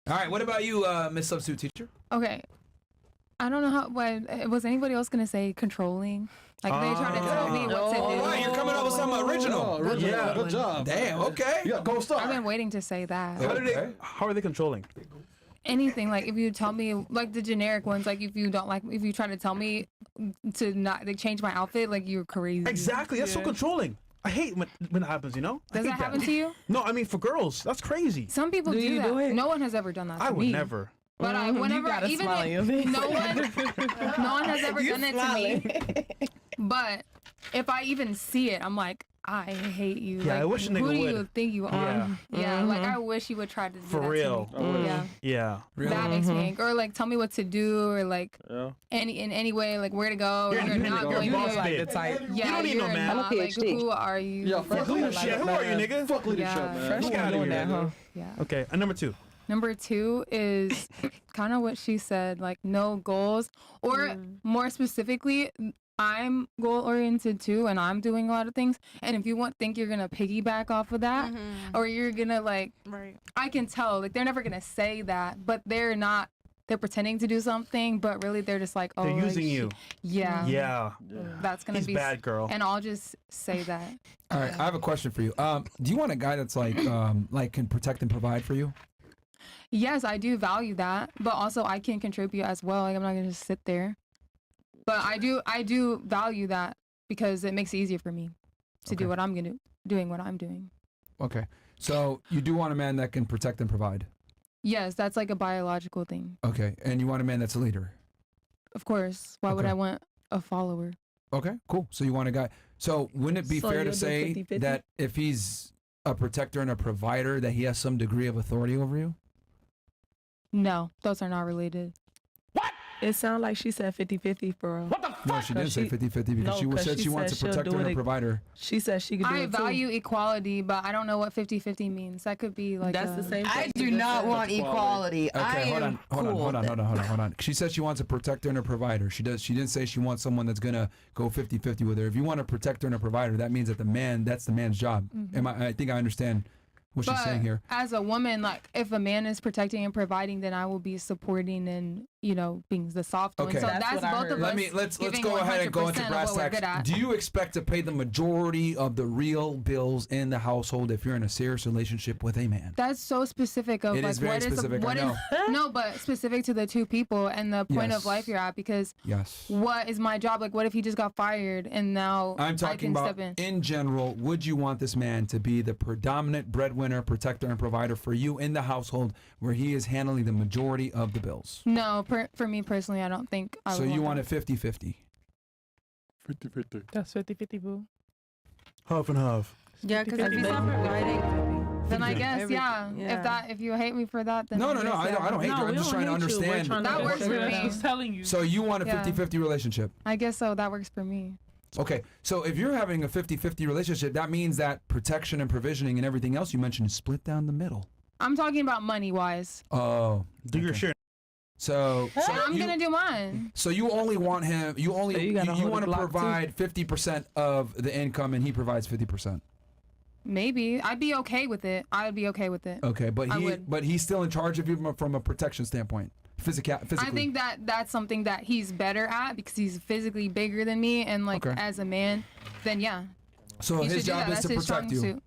All right, what about you, Miss Substitute Teacher? Okay. I don't know how. Was anybody else gonna say controlling? Like they try to tell me what to do. Wow, you're coming up with something original. Yeah, good job. Damn. Okay. Yeah, go I've start. been waiting to say that. How are they controlling? Anything, like if you tell me, like the generic ones, like if you don't like, if you try to tell me to not like, change my outfit, like you're crazy. Exactly. That's so controlling. I hate when that happens, you know? Does that happen to you? No, I mean for girls. That's crazy. Some people do that. No one has ever done that to I me. would never. But whenever, even if no one has ever done it to me. But if I even see it, I'm like, I hate you. Yeah, like, I wish a nigga who do would. you think you are? Yeah, like I wish you would try to do For that real. to me. Yeah. Yeah. That makes me angry. Or like tell me what to do, or like in any way, like where to go. You're not going boss to. babe. The type. Yeah, You don't need no you're man. not, I'm a like, PhD. who are you? Yeah, fuck Leadership. Who are you, nigga? Fuck leadership, Yeah. man. Fresh Get out of doing here, that, huh? Yeah. Okay, and number 2. Number 2 is kind of what she said, like no goals, or more specifically, I'm goal oriented too, and I'm doing a lot of things. And if you think you're gonna piggyback off of that, or you're gonna I can tell, like they're never gonna say that, but they're not. They're pretending to do something, but really they're just like, oh, They're using you. Yeah. Yeah. That's gonna He's be bad, girl. And I'll just say that. All right, I have a question for you. Do you want a guy that's like can protect and provide for you? Yes, I do value that, but also I can contribute as well. Like I'm not gonna just sit there. But I do value that because it makes it easier for me to do what I'm doing what I'm doing. Okay, so you do want a man that can protect and provide. Yes, that's like a biological thing. Okay, and you want a man that's a leader. Of course. Why would I want a follower? Okay, cool. So you want a guy. So wouldn't it be fair to you'll do say 50-50? that if he's a protector and a provider, that he has some degree of authority over you? No, those are not related. It sounds like she said 50-50, bro. What the fuck? No, she didn't say 50-50 because she said she wants a protector and a provider. She said she could do I it too. value equality, but I don't know what 50-50 means. That could be like That's the same thing. I do not want equality. Okay, hold on. She said she wants a protector and a provider. She didn't say she wants someone that's gonna go 50-50 with her. If you want a protector and a provider, that means that that's the man's job. I think I understand what she's saying here. As a woman, like if a man is protecting and providing, then I will be supporting and being the soft one. Okay. So That's that's what I both of heard. us. Let's giving go ahead and go into 100% of brass what we're good tacks. at. Do you expect to pay the majority of the real bills in the household if you're in a serious relationship with a man? That's so specific of It like is very what is specific, what I is no, but specific to the two people and the point Yes. of life you're at. Because Yes. what is my job? Like, what if he just got fired and now I'm I talking can about step in? in general. Would you want this man to be the predominant breadwinner, protector, and provider for you in the household, where he is handling the majority of the bills? No, for me personally, I don't think I So would you want want that. it 50-50? 50-50. That's 50-50, boo. Half and half. Yeah, because if he's not providing, Then I guess, Everything, yeah. If you hate me for that, then No, I no, guess, I don't hate you. I'm just trying to understand. That works for me. She's telling you. So you want a Yeah. 50-50 relationship? I guess so. That works for me. Okay, so if you're having a 50-50 relationship, that means that protection and provisioning and everything else you mentioned is split down the middle. I'm talking about money wise. Oh, Do your share. So I'm gonna do mine. So you only want him. You only So you gotta you hold want the to block, too. provide 50% of the income, and he provides 50%. Maybe I'd be okay with it. I would be okay with it. Okay, but I would. he's still in charge of you from a protection standpoint, physically. I think that's something that he's better at because he's physically bigger than me, and like Okay. as a man, then yeah. So he his should do job that. is to That's his protect strong you. suit.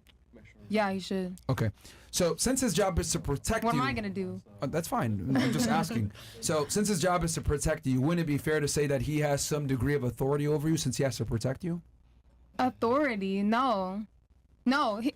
Yeah, he should. Okay, so since his job is to protect What you, am I gonna do? That's fine. I'm just asking. So since his job is to protect you, wouldn't it be fair to say that he has some degree of authority over you since he has to protect you? Authority? No.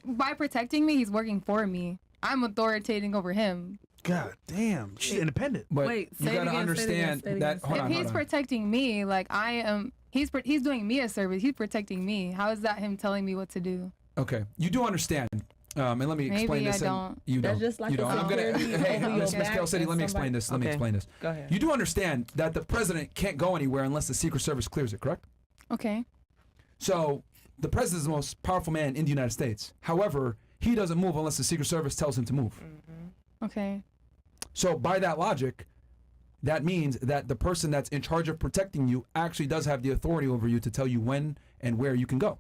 By protecting me, he's working for me. I'm authoritating over him. God damn. She's independent. But Wait, you say it gotta again, say it understand again, say it that. again. Hold If on, he's hold on. protecting me, like I am, he's doing me a service. He's protecting me. How is that him telling me what to do? Okay, you do understand. And let me Maybe explain this. I don't. And you That's don't. just like you a don't. And I'm gonna. security Hey, over Miss your Kel City, back let me and explain this. Let me Okay. explain this. Go ahead. You do understand that the president can't go anywhere unless the Secret Service clears it, correct? Okay. So the president is the most powerful man in the United States. However, he doesn't move unless the Secret Service tells him to move. Okay. So by that logic, that means that the person that's in charge of protecting you actually does have the authority over you to tell you when and where you can go.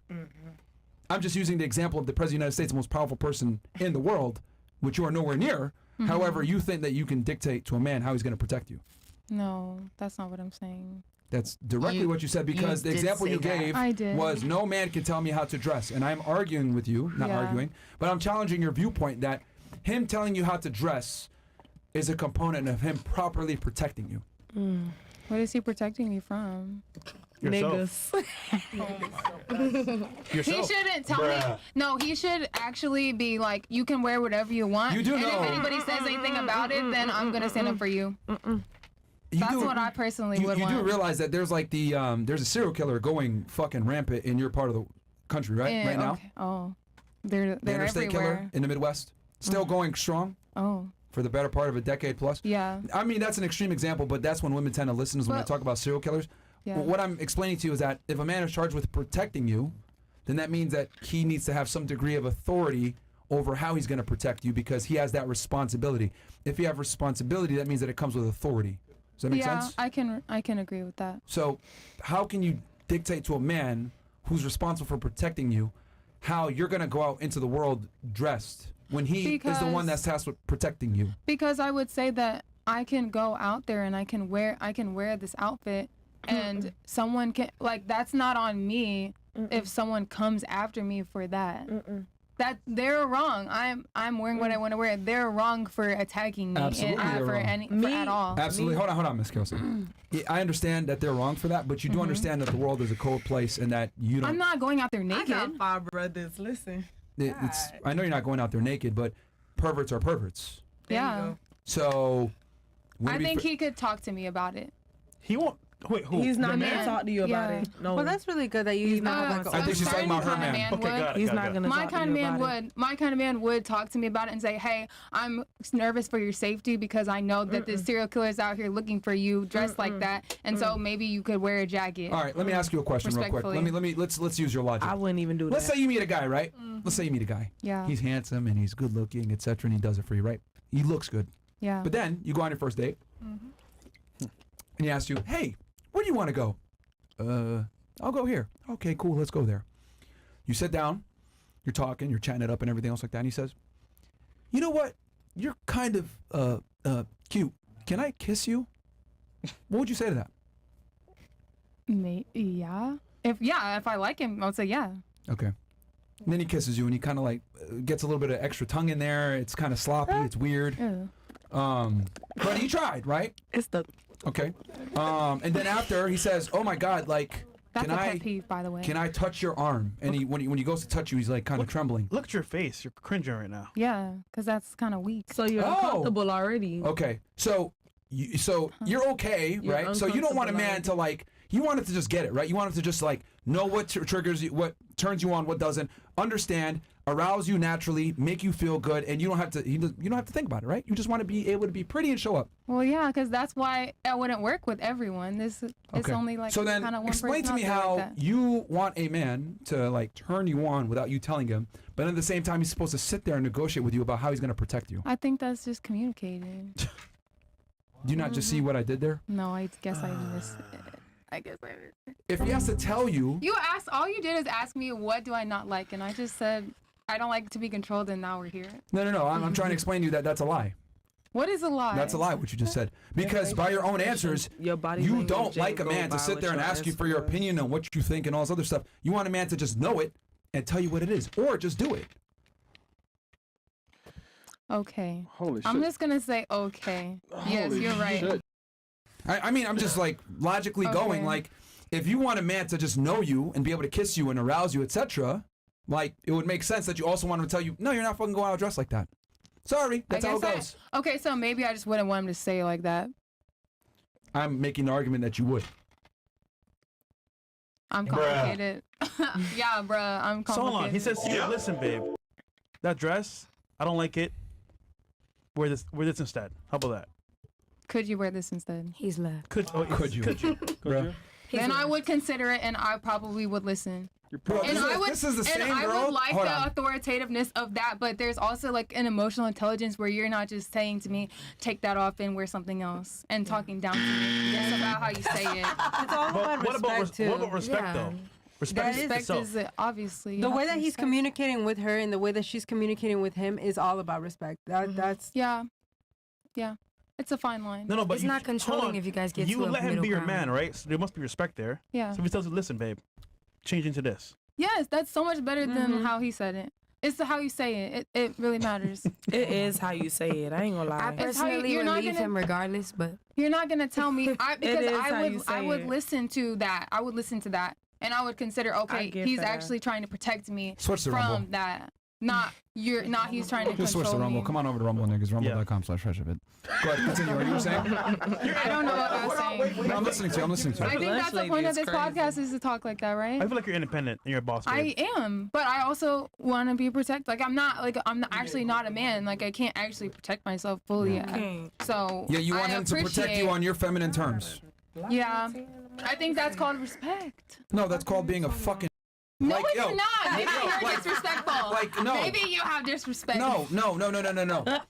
I'm just using the example of the President of the United States, the most powerful person in the world, which you are nowhere near. However, you think that you can dictate to a man how he's going to protect you. No, that's not what I'm saying. That's directly what you said, because the did example say you that. gave I did. was no man can tell me how to dress. And I'm arguing with you, not Yeah. arguing, but I'm challenging your viewpoint that him telling you how to dress is a component of him properly protecting you. What is he protecting me from? Yourself. Niggas. He Yourself. shouldn't tell me. No, he should actually be like, you can wear whatever you want. You do and know. if anybody says anything about it, then I'm gonna stand up for you. That's what I personally would you want. do realize that there's like there's a serial killer going fucking rampant in your part of the country, right? Yeah, right now. okay. Oh, they're The interstate everywhere. killer in the Midwest, still going strong Oh, for the better part of a decade plus. yeah, I mean, that's an extreme example, but that's when women tend to listen is when I But- talk about serial killers. yeah. What I'm explaining to you is that if a man is charged with protecting you, then that means that he needs to have some degree of authority over how he's going to protect you, because he has that responsibility. If you have responsibility, that means that it comes with authority. Does that make Yeah, sense? I can agree with that. So how can you dictate to a man who's responsible for protecting you how you're going to go out into the world dressed when he is the one that's tasked with protecting you? Because I would say that I can go out there and I can wear this outfit, and someone can, like, that's not on me if someone comes after me for that. That they're wrong. I'm wearing what I want to wear. They're wrong for attacking me Absolutely, they're for wrong. at all. Absolutely. Hold on, Miss Kelsey. Yeah, I understand that they're wrong for that, but you do understand that the world is a cold place and that you don't. I'm not going out there I naked. got 5 brothers. Listen. I know you're not going out there naked, but perverts are perverts. There you Yeah. go. So. I think he could talk to me about it. He won't. Wait, who? He's not Your gonna man? talk to you about Yeah. it. No. Well, that's really good that you even have like a I think she's talking about her Certain man. kind of Okay, would. got it. He's not gonna My talk kind to of you man about it. would. My kind of man would talk to me about it and say, "Hey, I'm nervous for your safety because I know that the serial killer's out here looking for you, dressed like that, and so maybe you could wear a jacket." All right, let me ask you a question real quick. Respectfully. Let's use your logic. I wouldn't even do Let's that. say you meet a guy, right? Let's say you meet a guy. Yeah. He's handsome and he's good looking, etc., and he does it for you, right? He looks good. Yeah. But then you go on your first date, and he asks you, "Hey, where do you want to go?" I'll go here. Okay, cool. Let's go there. You sit down, you're talking, you're chatting it up, and everything else like that. And he says, "You know what? You're kind of cute. Can I kiss you?" What would you say to that? Yeah. If I like him, I would say yeah. Okay. And then he kisses you, and he kind of like gets a little bit of extra tongue in there. It's kind of sloppy. It's weird. Ew. But he tried, right? It's the Okay. And then after he says, "Oh my God, like, That's can a I pet peeve, by the way. can I touch your arm?" And when he goes to touch you, he's like kind of trembling. Look at your face. You're cringing right now. Yeah, because that's kind of weak. so you're Oh. uncomfortable already. Okay. So you're okay, You're right? So you don't want a man uncomfortable to like. You want him to just get it, right? You want him to just like know what triggers you, what turns you on, what doesn't. Understand, arouse you naturally, make you feel good, and you don't have to. You don't have to think about it, right? You just want to be able to be pretty and show up. Well, yeah, because that's why I wouldn't work with everyone. It's Okay. only like so then kind of one explain to person me out there how like that. you want a man to like turn you on without you telling him, but at the same time he's supposed to sit there and negotiate with you about how he's going to protect you. I think that's just communicating. Do you not just see what I did there? No, I guess I missed it. I guess I missed it. If he has to tell you, All you did is ask me, what do I not like? And I just said, I don't like to be controlled, and now we're here. no, I'm trying to explain to you that that's a lie. What is a lie? That's a lie, what you just said. Because by your own answers, Your body you language don't like a go man by to sit what there and your ask you for your answer is. opinion on what you think and all this other stuff. You want a man to just know it and tell you what it is, or just do it. Okay. Holy I'm shit. just going to say okay. Yes, Holy you're right. shit. I mean, I'm just like logically going, Okay. like, if you want a man to just know you and be able to kiss you and arouse you, etc., like, it would make sense that you also want him to tell you, no, you're not fucking going out dressed like that. Sorry, that's how it goes. Okay, so maybe I just wouldn't want him to say it like that. I'm making the argument that you would. I'm complicated. Yeah, bruh, I'm So hold complicated. on. He says, to you, "Listen, babe, that dress, I don't like it. Wear this instead. How about that?" Could you wear this instead? He's left. Could you? Could you? Then I would consider it, and I probably would listen. Bro, And this is the same and I girl. would like Hold the on. authoritativeness of that, but there's also like an emotional intelligence where you're not just saying to me, take that off and wear something else, and talking down to me. It's about how you say it. It's all about But respect too. what about respect Yeah. though? Respect That is- Respect itself. is obviously you The have way to that he's respect. communicating with her and the way that she's communicating with him is all about respect. That's Yeah, Yeah. It's a fine line. No, but It's not controlling if you guys get you to a let him be your middle man, ground. right? So there must be respect there. Yeah. So if he tells you, listen, babe, change into this. Yes, that's so much better than how he said it. It's how you say it. It really matters. It is how you say it. I ain't gonna I lie. It's how you- personally you're would not leave gonna- him regardless, but You're not gonna tell me because is how you I say would it. listen to that. I would listen to that, and I would consider okay, get he's that. actually trying to protect me Switch to from Rumble. that. Not he's trying to Just switch to control Rumble. me. Come on over to Rumble, niggas. Rumble.com/freshandfit. Go ahead, continue. What you were saying? I don't know what I was saying. No, I'm listening to you. I'm listening to I you. think that's the Lunch point lady of this is crazy. podcast is to talk like that, right? I feel like you're independent and you're a boss. Babe. I am, but I also want to be protected. Like I'm actually not a man. Like I can't actually protect myself fully. Okay. So Yeah, you want I him to protect appreciate- you on your feminine terms. Yeah, I think that's called respect. No, that's called being a fucking. No, Like, it's yo, not. Maybe yo, you're like- disrespectful. like, no. Maybe you have disrespect. No.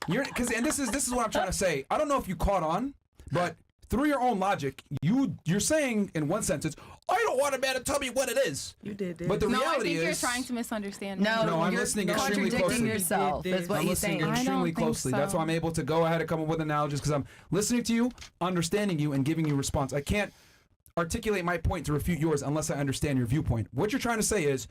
You're because and this is what I'm trying to say. I don't know if you caught on, but through your own logic, you're saying in one sentence, I don't want a man to tell me what it is. You did this. But the No, I reality think you're is, trying to misunderstand me. No, I'm you're listening extremely contradicting closely. yourself. That's what I'm he's listening saying. I extremely don't think closely. That's so. why I'm able to go ahead and come up with analogies because I'm listening to you, understanding you, and giving you response. I can't articulate my point to refute yours unless I understand your viewpoint. What you're trying to say is,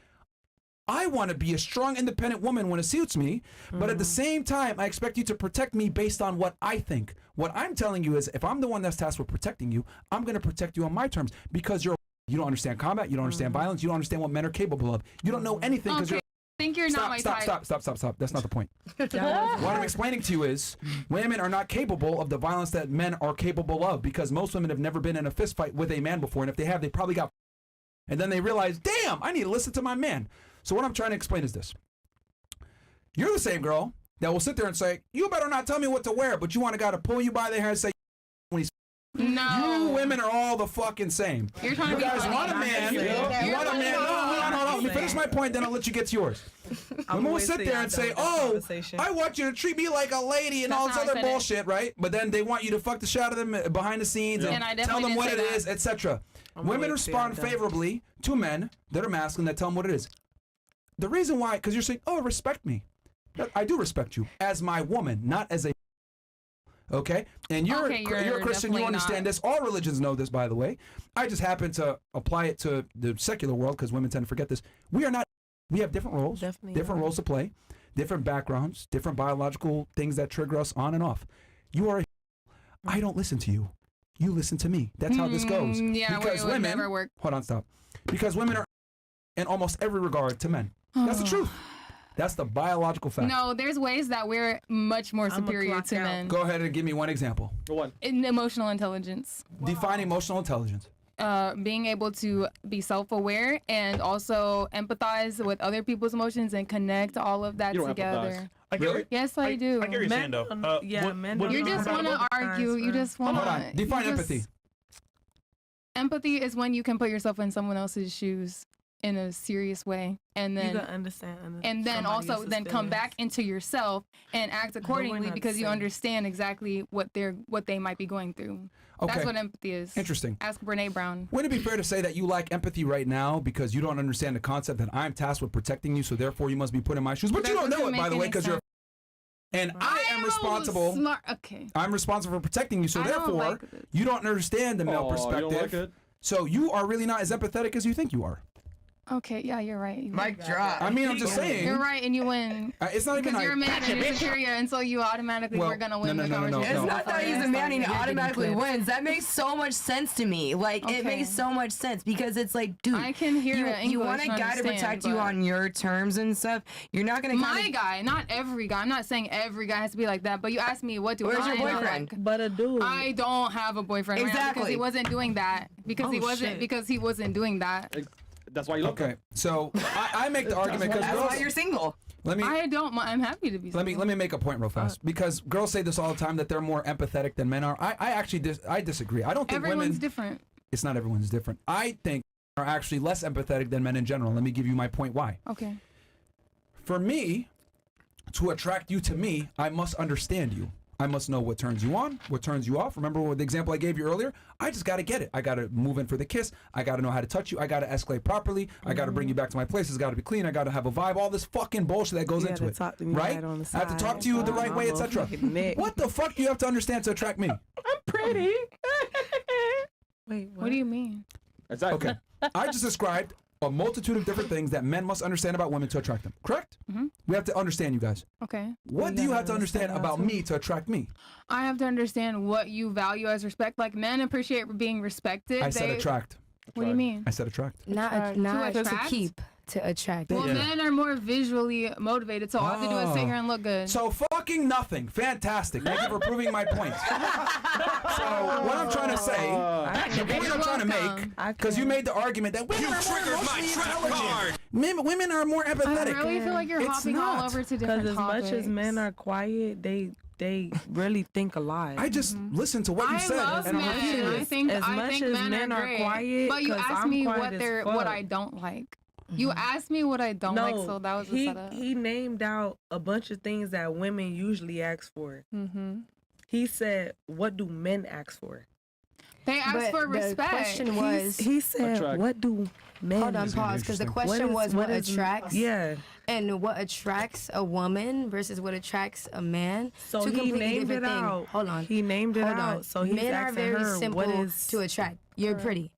I want to be a strong, independent woman when it suits me, but at the same time, I expect you to protect me based on what I think. What I'm telling you is, if I'm the one that's tasked with protecting you, I'm going to protect you on my terms because you don't understand combat, you don't understand violence, you don't understand what men are capable of. You don't know anything because Okay, I think you're not my type. Stop. That's not the point. What I'm explaining to you is women are not capable of the violence that men are capable of because most women have never been in a fist fight with a man before, and if they have, they probably got and then they realize, damn, I need to listen to my man. So what I'm trying to explain is this. You're the same girl that will sit there and say, you better not tell me what to wear, but you want a guy to pull you by the hair and say, when he's No. you women are all the fucking same. You're trying to You be guys funny. want a man. You You're want a funny. man. No, hold on. Let me finish my point, then I'll let you get to yours. Women will sit there and say, oh, I want you to treat me like a lady and That's all this not how I other said it. bullshit, right? But then they want you to fuck the shit out of them behind the scenes And I and definitely tell them didn't what say it that. is, etc. I'm Women with you respond on that. favorably to men that are masculine that tell them what it is. The reason why, because you're saying, oh, respect me. I do respect you as my woman, not as a. Okay, and you're Okay, you're a you're Christian. You definitely understand not. this. All religions know this, by the way. I just happen to apply it to the secular world because women tend to forget this. We are not. We have different roles, Definitely different not. roles to play, different backgrounds, different biological things that trigger us on and off. You are. I don't listen to you. You listen to me. That's how this goes. Yeah, because it would women. never work. Hold on, stop. Because women are, in almost every regard, to men. That's the truth. That's the biological fact. No, there's ways that we're much more I'ma superior clock to out. men. Go ahead and give me one example. One. In emotional intelligence. Define emotional intelligence. Being able to be self-aware and also empathize with other people's emotions and connect all of that You don't together. empathize. I get Really? it. Yes, I do. I get what you're saying, though. Men would don't You be just want to compatible? argue. You just want Hold on. Define empathy. Empathy is when you can put yourself in someone else's shoes in a serious way, and You then gotta understand. and then somebody also else's then come feelings. back into yourself and act accordingly not because you the same. understand exactly what they might be going through. Okay. That's what empathy is. Interesting. Ask Brene Brown. Wouldn't it be fair to say that you lack empathy right now because you don't understand the concept that I'm tasked with protecting you, so therefore you must be put in my shoes? But That you don't know doesn't it, by make the way, any because you're. And I am responsible. Smart. Okay. I'm responsible for protecting you, so I don't therefore like this. you don't understand the male Oh, perspective. you don't like it? So you are really not as empathetic as you think you are. Okay. Yeah, you're right. Mic drop. I mean, I'm just saying. You're right, and you win. It's not even. Because you're a man and you're bitch. superior, and so you automatically Well, were gonna win no, the no, no, no, conversation. It's not that he's a man and he automatically wins. That makes so much sense to me. Like, it Okay. makes so much sense because it's like, dude, I can hear it in you want a English and guy to understand, protect you but- on your terms and stuff. You're not gonna My guy, not every guy. I'm not saying every guy has to be like that, but you asked me what do Where's your I know, boyfriend? like, But a dude. I don't have a boyfriend right now because Exactly. he wasn't doing that. Because he Oh, wasn't shit. because he wasn't doing that. That's why you love Okay, so I make the argument because That's why girls. you're single. Let me I don't. I'm happy to be. let me make a point real fast because girls say this all the time that they're more empathetic than men are. I actually I disagree. I don't think Everyone's women. different. It's not everyone's different. I think are actually less empathetic than men in general. Let me give you my point why. Okay. For me, to attract you to me, I must understand you. I must know what turns you on, what turns you off. Remember the example I gave you earlier? I just got to get it. I got to move in for the kiss. I got to know how to touch you. I got to escalate properly. I got to bring you back to my place. It's got to be clean. I got to have a vibe. All this fucking bullshit that goes into it. Right? I have to talk to you the right way, etc. What the fuck do you have to understand to attract me? I'm pretty. Wait, What do you mean? Exactly. Okay. I just described a multitude of different things that men must understand about women to attract them. Correct? We have to understand you guys. Okay. What do you have to understand about me to attract me? I have to understand what you value as respect. Like, men appreciate being respected. I said attract. What do you mean? I said attract. Not To to attract? keep, to attract. Well, men are more visually motivated, so all I have to do is sit here and look good. So fucking nothing. Fantastic. Thank you for proving my point. So what I'm trying to say, the point I'm trying to make, because you made the argument that women are more emotionally intelligent. Women are more I empathetic. really feel like you're It's hopping not. all over to Because different as topics. much as men are quiet, they really think a lot. I just listened to what you I said love and I'm men. repeating I it. think As much as men men are are great. quiet, But you 'cause asked I'm me quiet what as what fuck. I don't like. You asked me what I don't like, so that was the setup. he named out a bunch of things that women usually ask for. He said, "What do men ask for?" They asked But for the respect. question was, He said, Attract. "What do men?" hold on, This is gonna be pause, because the interesting. question was what is- attracts, Yeah. and what attracts a woman versus what attracts a man. So Two he completely named different it things. out. Hold on. He named it Hold out. on. So he's Men are asking very her, simple what is to attract. You're pretty.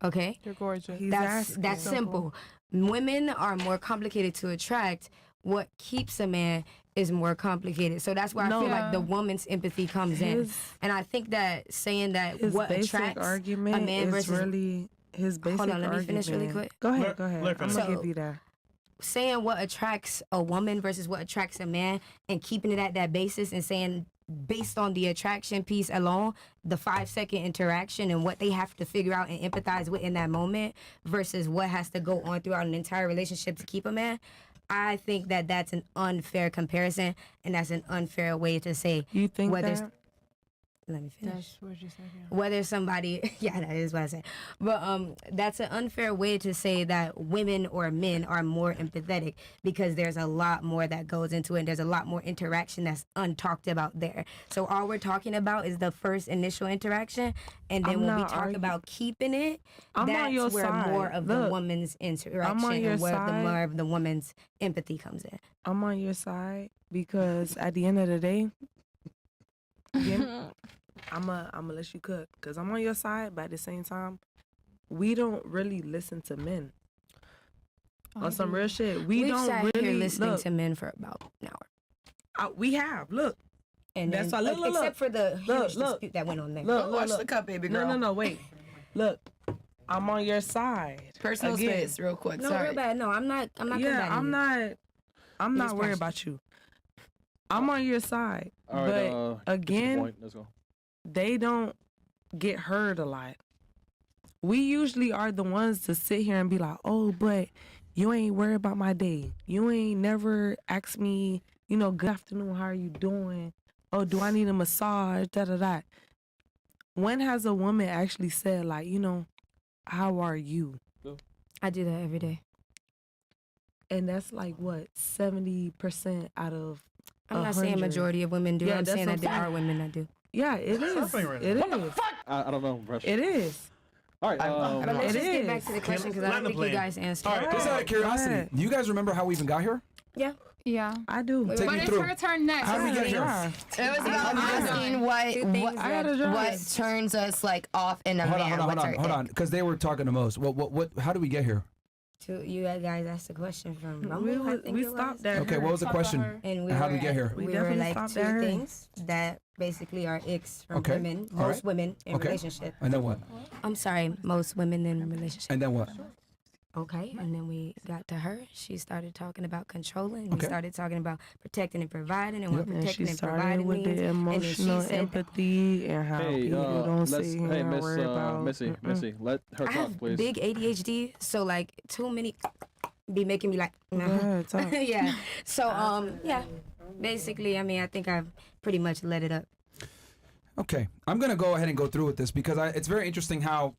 Okay? You're gorgeous. he's That's asking. simple. Women are more complicated to attract. What keeps a man is more complicated. So that's why I feel like the woman's empathy comes in. His- And I think that saying that His what basic attracts argument a man is versus really his basic Hold on, let me argument. finish really quick. Go ahead, Let- go ahead. let her I'm finish. gonna So- give you that. saying what attracts a woman versus what attracts a man and keeping it at that basis and saying based on the attraction piece alone, the 5-second interaction and what they have to figure out and empathize with in that moment versus what has to go on throughout an entire relationship to keep a man. I think that that's an unfair comparison and that's an unfair way to say You think whether that? let me finish. That's what you said. Yeah. Whether somebody, yeah, that is what I said. But that's an unfair way to say that women or men are more empathetic because there's a lot more that goes into it. And there's a lot more interaction that's untalked about there. So all we're talking about is the first initial interaction, and then I'm when we not talk arguing. about keeping it, I'm on that's your where side. more of the Look, woman's interaction your and where the side. more of the woman's empathy comes in. I'm on your side because at the end of the day, I'm gonna let you cook because I'm on your side, but at the same time, we don't really listen to men. On some real shit, we We've don't sat really here listening look. to men for about an hour. We have look, And That's then, why- look, look, except for the huge look. dispute that went on there. look, Watch look. the cup, baby No, girl. no, wait. Look, I'm on your side. Personal Again. space, real quick. No, Sorry. real bad. No, I'm not. I'm not. Yeah, combating you. I'm not He's worried passionate. about you. I'm on your side, All right. but get to the again, point. Let's go. they don't get heard a lot. We usually are the ones to sit here and be like, oh, but you ain't worried about my day. You ain't never asked me, good afternoon, how are you doing? Oh, do I need a massage? Da da da. When has a woman actually said, like, how are you? I do that every day. And that's like what, 70% out of I'm not saying 100. majority of women do. Yeah, I'm that's saying what that I'm there saying. are women that do. Yeah, it is. happening right now? It What is. I don't know. Fresh. It is. All right. But let's It just get back is. to the question because I Land don't the think you plane. guys answered. All right. Just out of curiosity, ahead. do you guys remember how we even got here? Yeah. Yeah. I do. Wait, Take But me it's through. her turn next. How did we get here? Yeah. It was about asking Two what things I gotta that- drive. what turns us like off in a Hold man. on, What's our hold on, ick? because they were talking the most. What? How did we get here? you guys asked the question from Rumble, We, I think we it stopped was. there. Okay, what was the question? And we How were did we get here? We, We were definitely like stopped two there. things that basically are icks from Okay. women, All most right. women in Okay. relationship. And then what? I'm sorry, most women in relationship. And then what? Okay, and then we got to her. She started talking about controlling. We Okay. started talking about protecting and providing, and what And she protecting and started providing with means. the And then emotional she said, empathy and how Hey, people don't let's. sit here Hey, and Miss worry about. Missy, let her I talk, have please. big ADHD, so like too many be making me like, Go ahead, talk. yeah. So yeah. Basically, I mean, I think I've pretty much let it up. Okay, I'm gonna go ahead and go through with this because it's very interesting how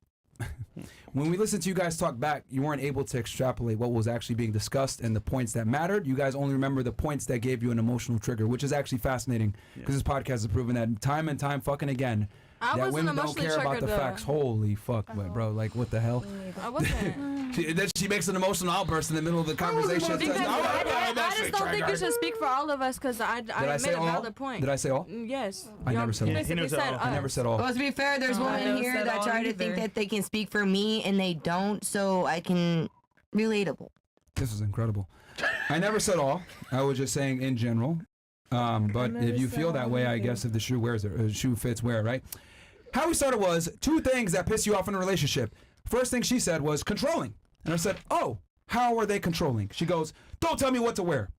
when we listened to you guys talk back, you weren't able to extrapolate what was actually being discussed and the points that mattered. You guys only remember the points that gave you an emotional trigger, which is actually fascinating because this podcast has proven that time and time fucking again I that wasn't women don't emotionally care about the triggered, facts. Holy fuck, but bro, like what the hell? I wasn't. Then she makes an emotional outburst in the middle of the conversation. Because Says, I just don't think you should speak for all of us because I Did I made say a all? valid point. Did I say all? Yes. I You never said all. basically He never said all. I never said all. Well, to be fair, there's I women never here said that all try to think either. that they can speak for me and they don't, so I can relatable. This is incredible. I never said all. I was just saying in general. But if you feel that way, I guess if the shoe wears it, shoe fits, wear it, right? How we started was 2 things that piss you off in a relationship. First thing she said was controlling. And I said, oh, how are they controlling? She goes, don't tell me what to wear.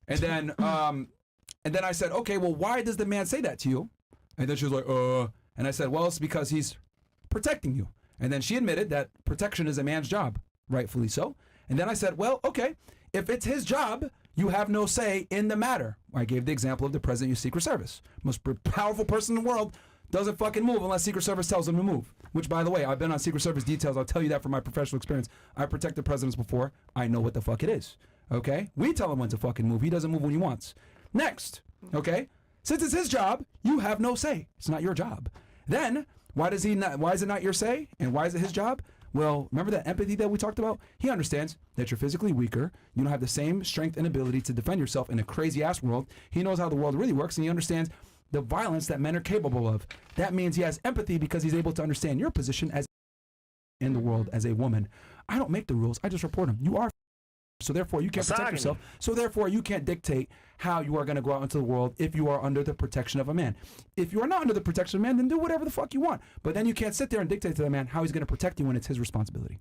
And then I said, okay, well, why does the man say that to you? And then she was like, and I said, well, it's because he's protecting you. And then she admitted that protection is a man's job, rightfully so. And then I said, well, okay, if it's his job, you have no say in the matter. I gave the example of the president of Secret Service. Most powerful person in the world doesn't fucking move unless Secret Service tells him to move. Which, by the way, I've been on Secret Service details. I'll tell you that from my professional experience. I protected presidents before. I know what the fuck it is. Okay? We tell him when to fucking move. He doesn't move when he wants. Next. Okay? Since it's his job, you have no say. It's not your job. Then, why is it not your say? And why is it his job? Well, remember that empathy that we talked about? He understands that you're physically weaker. You don't have the same strength and ability to defend yourself in a crazy-ass world. He knows how the world really works, and he understands the violence that men are capable of. That means he has empathy because he's able to understand your position as in the world as a woman. I don't make the rules. I just report them. You are, so therefore you can't protect yourself. So therefore you can't dictate how you are going to go out into the world if you are under the protection of a man. If you are not under the protection of a man, then do whatever the fuck you want. But then you can't sit there and dictate to the man how he's going to protect you when it's his responsibility.